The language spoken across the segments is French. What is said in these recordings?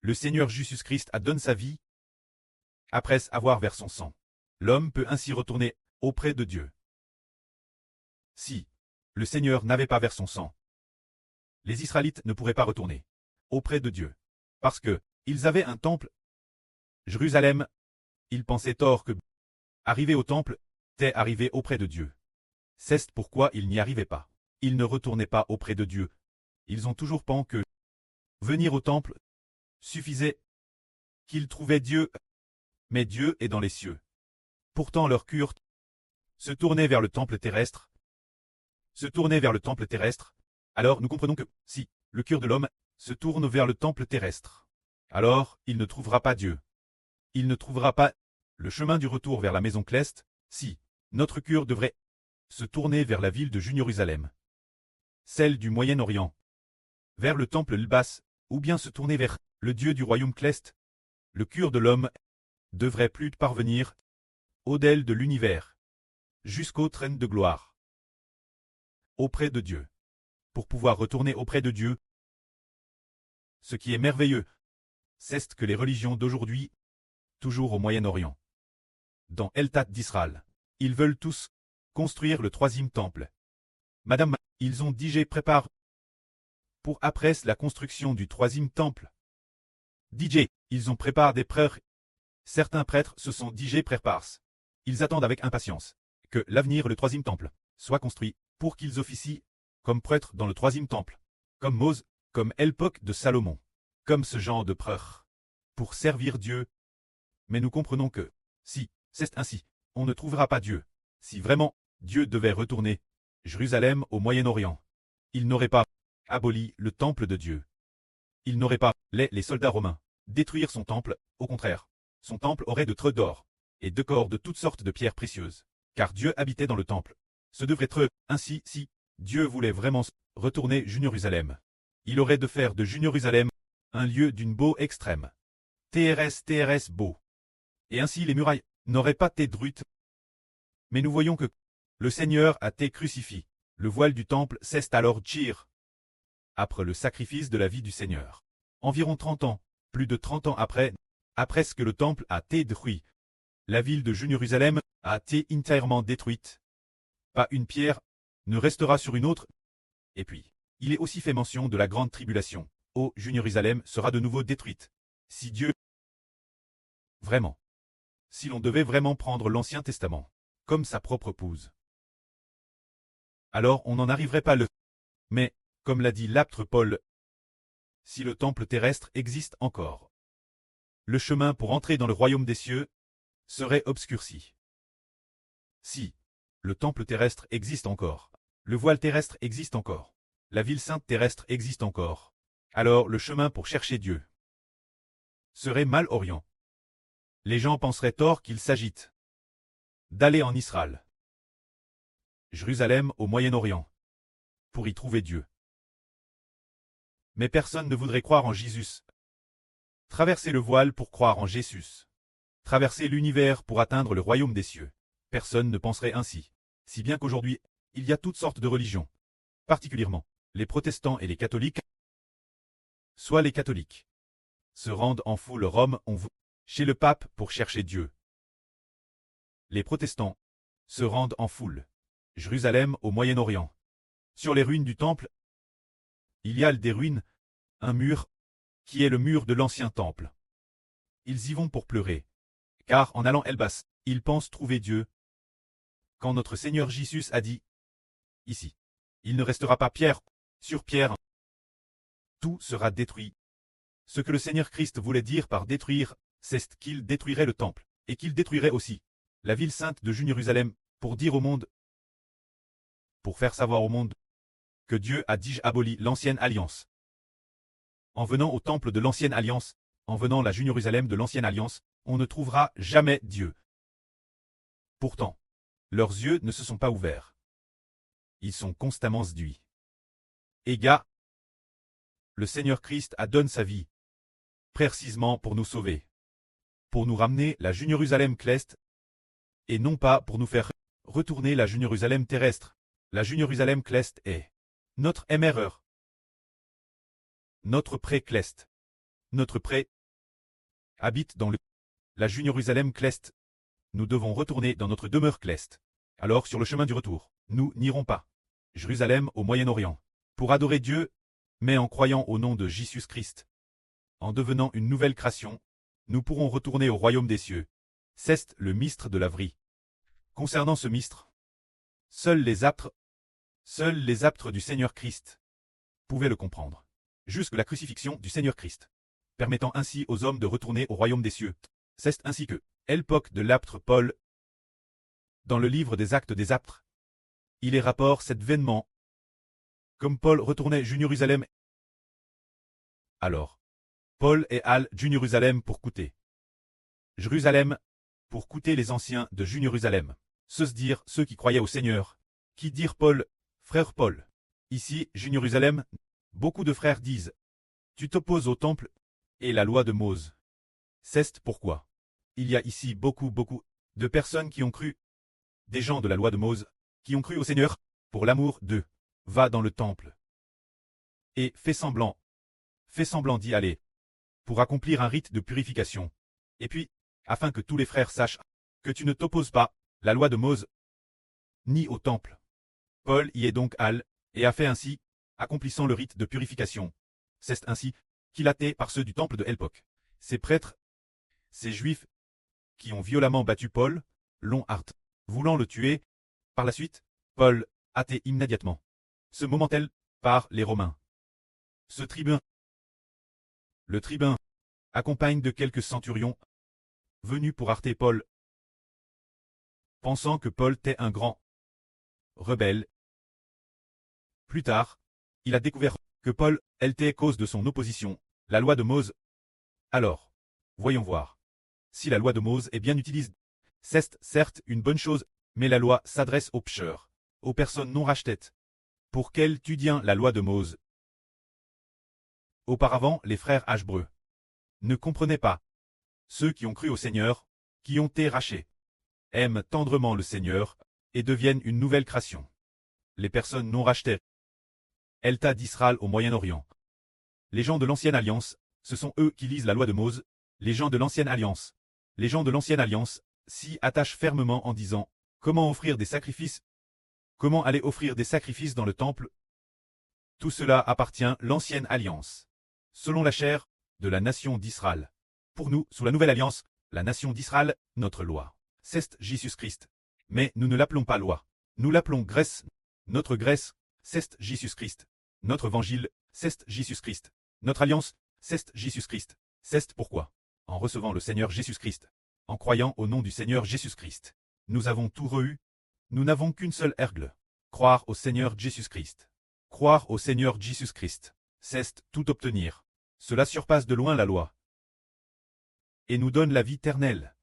le Seigneur Jésus-Christ a donné sa vie après avoir versé son sang. L'homme peut ainsi retourner auprès de Dieu. Si le Seigneur n'avait pas versé son sang, les Israélites ne pourraient pas retourner auprès de Dieu. Parce que ils avaient un temple. Jérusalem, ils pensaient tort que arriver au temple était arriver auprès de Dieu. C'est pourquoi ils n'y arrivaient pas. Ils ne retournaient pas auprès de Dieu. Ils ont toujours pensé que venir au temple suffisait, qu'ils trouvaient Dieu, mais Dieu est dans les cieux. Pourtant leur cœur se tournait vers le temple terrestre. Alors nous comprenons que, si le cœur de l'homme se tourne vers le temple terrestre, alors il ne trouvera pas Dieu. Il ne trouvera pas le chemin du retour vers la maison céleste, si notre cœur devrait se tourner vers la ville de Jérusalem, celle du Moyen-Orient, vers le temple Lbas, ou bien se tourner vers le Dieu du royaume céleste. Le cœur de l'homme devrait plus parvenir au-delà de l'univers, jusqu'au trône de gloire, auprès de Dieu. Pour pouvoir retourner auprès de Dieu, ce qui est merveilleux, c'est que les religions d'aujourd'hui, toujours au Moyen-Orient, dans l'État d'Israël, ils veulent tous construire le troisième temple. Madame, ils ont dit prépare pour après la construction du troisième temple. DJ, ils ont préparé des prêtres. Certains prêtres se sont dit préparent. Ils attendent avec impatience que l'avenir le troisième temple soit construit pour qu'ils officient comme prêtres dans le troisième temple, comme Moïse, comme l'époque de Salomon, comme ce genre de prêtres, pour servir Dieu. Mais nous comprenons que, si c'est ainsi, on ne trouvera pas Dieu. Si vraiment Dieu devait retourner Jérusalem au Moyen-Orient, il n'aurait pas aboli le temple de Dieu. Il n'aurait pas les soldats romains détruire son temple, au contraire. Son temple aurait de treux d'or et de corps de toutes sortes de pierres précieuses, car Dieu habitait dans le temple. Ce devrait être ainsi si Dieu voulait vraiment retourner Jérusalem. Il aurait de faire de Jérusalem un lieu d'une beau extrême. TRS beau. Et ainsi les murailles n'auraient pas été détruites. Mais nous voyons que le Seigneur a été crucifié. Le voile du temple cesse alors tire. Après le sacrifice de la vie du Seigneur. Environ 30 ans, plus de 30 ans après ce que le temple a été détruit, la ville de Jérusalem a été entièrement détruite. Pas une pierre ne restera sur une autre. Et puis, il est aussi fait mention de la grande tribulation. Oh, Jérusalem sera de nouveau détruite. Si Dieu vraiment, si l'on devait vraiment prendre l'Ancien Testament comme sa propre épouse, alors on n'en arriverait pas là. Mais, comme l'a dit l'apôtre Paul, si le temple terrestre existe encore, le chemin pour entrer dans le royaume des cieux serait obscurci. Si le temple terrestre existe encore, le voile terrestre existe encore, la ville sainte terrestre existe encore, alors le chemin pour chercher Dieu serait mal orient. Les gens penseraient tort qu'il s'agite d'aller en Israël, Jérusalem au Moyen-Orient, pour y trouver Dieu. Mais personne ne voudrait croire en Jésus. Traverser le voile pour croire en Jésus. Traverser l'univers pour atteindre le royaume des cieux. Personne ne penserait ainsi. Si bien qu'aujourd'hui, il y a toutes sortes de religions. Particulièrement, les protestants et les catholiques. Soit les catholiques se rendent en foule Rome chez le pape pour chercher Dieu. Les protestants se rendent en foule Jérusalem au Moyen-Orient. Sur les ruines du temple, il y a des ruines, un mur, qui est le mur de l'ancien temple. Ils y vont pour pleurer, car en allant Elbas, ils pensent trouver Dieu. Quand notre Seigneur Jésus a dit, ici, il ne restera pas pierre sur pierre, tout sera détruit. Ce que le Seigneur Christ voulait dire par détruire, c'est qu'il détruirait le temple, et qu'il détruirait aussi la ville sainte de Jérusalem, pour dire au monde, pour faire savoir au monde, que Dieu a déjà aboli l'ancienne alliance. En venant au temple de l'ancienne alliance, en venant à la Jérusalem de l'ancienne alliance, on ne trouvera jamais Dieu. Pourtant, leurs yeux ne se sont pas ouverts. Ils sont constamment séduits. Et le Seigneur Christ a donné sa vie, précisément pour nous sauver, pour nous ramener la Jérusalem céleste, et non pas pour nous faire retourner la Jérusalem terrestre. La Jérusalem céleste est notre erreur, notre pré céleste, notre pré habite dans la Jérusalem cleste. Nous devons retourner dans notre demeure cleste. Alors sur le chemin du retour, nous n'irons pas Jérusalem au Moyen-Orient pour adorer Dieu, mais en croyant au nom de Jésus-Christ. En devenant une nouvelle création, nous pourrons retourner au royaume des cieux. C'est le mystre de la vie. Concernant ce mystre, seuls les aptres du Seigneur Christ pouvaient le comprendre. Jusque la crucifixion du Seigneur Christ, permettant ainsi aux hommes de retourner au royaume des cieux. C'est ainsi que, l'époque de l'apôtre Paul, dans le livre des Actes des Apôtres, il est rapport cet événement. Comme Paul retournait Jérusalem, alors, Paul et Al Jérusalem pour coûter. Jérusalem, pour coûter les anciens de Jérusalem. Se dire ceux qui croyaient au Seigneur, qui dirent Paul, frère Paul. Ici, Jérusalem, beaucoup de frères disent, tu t'opposes au temple et la loi de Mose. C'est pourquoi il y a ici beaucoup de personnes qui ont cru, des gens de la loi de Mose, qui ont cru au Seigneur, pour l'amour d'eux, va dans le temple. Et fais semblant d'y aller, pour accomplir un rite de purification. Et puis, afin que tous les frères sachent que tu ne t'opposes pas, la loi de Mose, ni au temple. Paul y est donc allé, et a fait ainsi, accomplissant le rite de purification. C'est ainsi qu'il a été par ceux du temple de l'époque. Ces prêtres, ces juifs, qui ont violemment battu Paul, l'ont hart, voulant le tuer. Par la suite, Paul a été immédiatement. Ce moment-tel, par les Romains. Ce tribun, le tribun, accompagne de quelques centurions, venus pour arrêter Paul, pensant que Paul était un grand rebelle. Plus tard, il a découvert que Paul était cause de son opposition, la loi de Mose. Alors, voyons voir. Si la loi de Mose est bien utilisée, c'est certes une bonne chose, mais la loi s'adresse aux pécheurs, aux personnes non rachetées. Pour quel tu tiens la loi de Mose? Auparavant, les frères Hébreux ne comprenaient pas. Ceux qui ont cru au Seigneur, qui ont été rachetés, aiment tendrement le Seigneur, et deviennent une nouvelle création. Les personnes non rachetées, Elta d'Israël au Moyen-Orient. Les gens de l'Ancienne Alliance, ce sont eux qui lisent la loi de Mose, les gens de l'Ancienne Alliance. Les gens de l'Ancienne Alliance s'y attachent fermement en disant, comment offrir des sacrifices? Comment aller offrir des sacrifices dans le temple? Tout cela appartient à l'Ancienne Alliance. Selon la chair de la nation d'Israël. Pour nous, sous la Nouvelle Alliance, la nation d'Israël, notre loi, c'est Jésus-Christ. Mais nous ne l'appelons pas loi. Nous l'appelons Grèce. Notre Grèce, c'est Jésus-Christ. Notre évangile, c'est Jésus-Christ. Notre alliance, c'est Jésus-Christ. C'est pourquoi, en recevant le Seigneur Jésus-Christ, en croyant au nom du Seigneur Jésus-Christ, nous avons tout reçu. Nous n'avons qu'une seule règle. Croire au Seigneur Jésus-Christ. Croire au Seigneur Jésus-Christ, c'est tout obtenir. Cela surpasse de loin la loi. Et nous donne la vie éternelle.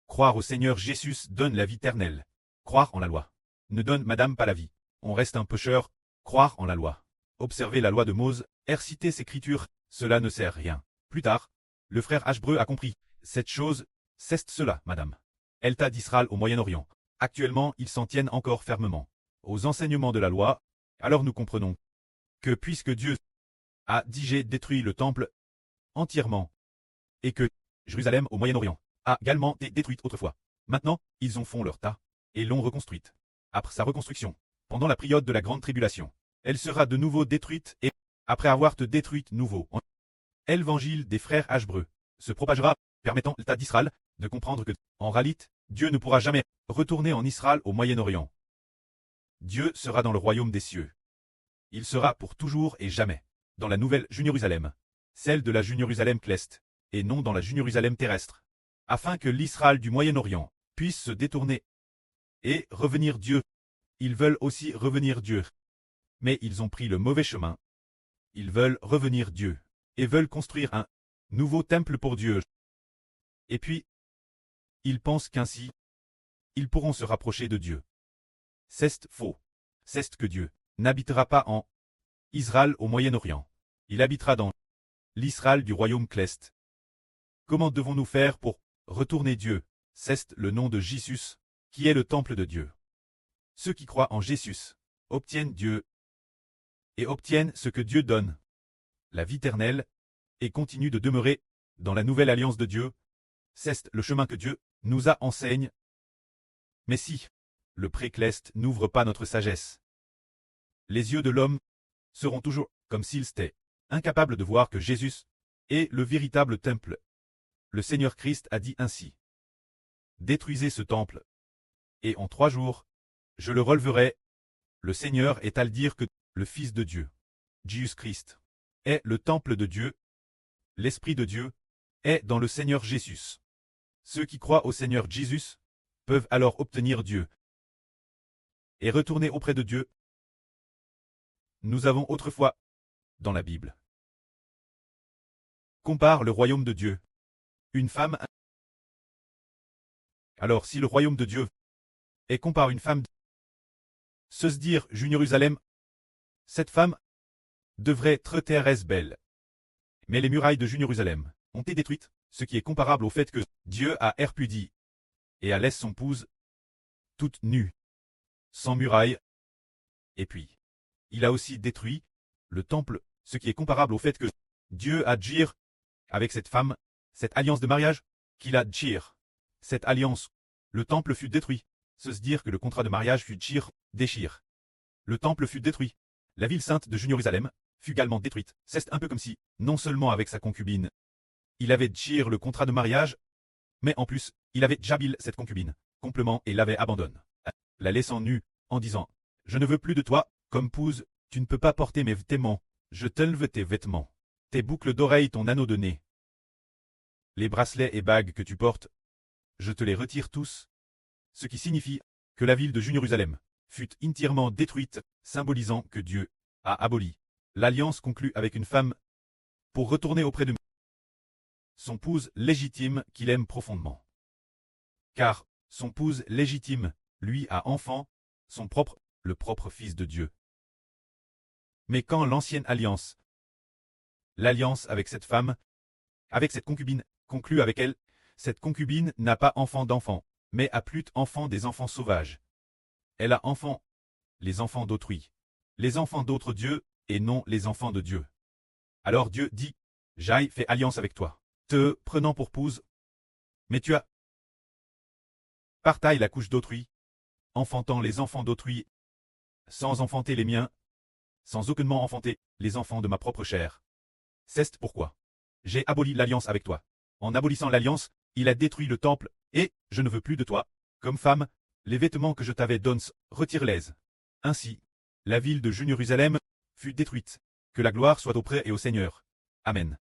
Croire au Seigneur Jésus donne la vie éternelle. Croire en la loi ne donne madame pas la vie. On reste un pécheur. Croire en la loi. Observer la loi de Mose, réciter ses écritures, cela ne sert à rien. Plus tard, le frère Hébreu a compris. Cette chose, c'est cela, madame. Elta d'Israël au Moyen-Orient. Actuellement, ils s'en tiennent encore fermement aux enseignements de la loi. Alors nous comprenons que puisque Dieu a déjà détruit le temple entièrement, et que Jérusalem au Moyen-Orient a également été détruite autrefois, maintenant, ils en font leur tas, et l'ont reconstruite. Après sa reconstruction, pendant la période de la grande tribulation, elle sera de nouveau détruite et, après avoir été détruite nouveau, l'évangile des frères Hébreux se propagera, permettant l'État d'Israël de comprendre que, en réalité, Dieu ne pourra jamais retourner en Israël au Moyen-Orient. Dieu sera dans le royaume des cieux. Il sera pour toujours et jamais dans la nouvelle Jérusalem, celle de la Jérusalem céleste, et non dans la Jérusalem terrestre, afin que l'Israël du Moyen-Orient puisse se détourner et revenir Dieu. Ils veulent aussi revenir Dieu. Mais ils ont pris le mauvais chemin. Ils veulent revenir Dieu, et veulent construire un nouveau temple pour Dieu. Et puis, ils pensent qu'ainsi, ils pourront se rapprocher de Dieu. C'est faux. C'est que Dieu n'habitera pas en Israël au Moyen-Orient. Il habitera dans l'Israël du royaume céleste. Comment devons-nous faire pour retourner Dieu? C'est le nom de Jésus, qui est le temple de Dieu. Ceux qui croient en Jésus obtiennent Dieu et obtiennent ce que Dieu donne, la vie éternelle, et continuent de demeurer dans la nouvelle alliance de Dieu, c'est le chemin que Dieu nous a enseigne. Mais si le précleste n'ouvre pas notre sagesse, les yeux de l'homme seront toujours comme s'ils étaient incapables de voir que Jésus est le véritable temple. Le Seigneur Christ a dit ainsi: détruisez ce temple, et en 3 jours, je le releverai. Le Seigneur est à le dire que le Fils de Dieu, Jésus Christ, est le temple de Dieu. L'Esprit de Dieu est dans le Seigneur Jésus. Ceux qui croient au Seigneur Jésus peuvent alors obtenir Dieu et retourner auprès de Dieu. Nous avons autrefois, dans la Bible, compare le royaume de Dieu. Une femme. Alors si le royaume de Dieu est compare une femme, se dire Jérusalem, cette femme devrait être très belle. Mais les murailles de Jérusalem ont été détruites, ce qui est comparable au fait que Dieu a repudie et a laissé son épouse toute nue, sans murailles. Et puis, il a aussi détruit le temple, ce qui est comparable au fait que Dieu a dire avec cette femme, cette alliance de mariage, qu'il a dire. Cette alliance, le temple fut détruit. Se dire que le contrat de mariage fut déchire. Le temple fut détruit. La ville sainte de Jérusalem fut également détruite. C'est un peu comme si, non seulement avec sa concubine, il avait dire le contrat de mariage, mais en plus, il avait jabil cette concubine, complément et l'avait abandonne. La laissant nue, en disant, je ne veux plus de toi, comme épouse, tu ne peux pas porter mes vêtements, je t'enlève tes vêtements, tes boucles d'oreilles, ton anneau de nez, les bracelets et bagues que tu portes, je te les retire tous. Ce qui signifie que la ville de Jérusalem fut entièrement détruite, symbolisant que Dieu a aboli l'alliance conclue avec une femme pour retourner auprès de son épouse légitime qu'il aime profondément. Car son épouse légitime, lui, a enfant, le propre Fils de Dieu. Mais quand l'ancienne alliance, l'alliance avec cette femme, avec cette concubine, conclue avec elle, cette concubine n'a pas enfant d'enfant, mais a plus enfant des enfants sauvages. Elle a enfant, les enfants d'autrui, les enfants d'autres dieux, et non les enfants de Dieu. Alors Dieu dit, j'aille fait alliance avec toi, te prenant pour épouse, mais tu as partaille la couche d'autrui, enfantant les enfants d'autrui, sans enfanter les miens, sans aucunement enfanter les enfants de ma propre chair. C'est pourquoi j'ai aboli l'alliance avec toi. En abolissant l'alliance, il a détruit le temple, et je ne veux plus de toi. Comme femme, les vêtements que je t'avais donnés, retire-les. Ainsi, la ville de Jérusalem fut détruite. Que la gloire soit auprès et au Seigneur. Amen.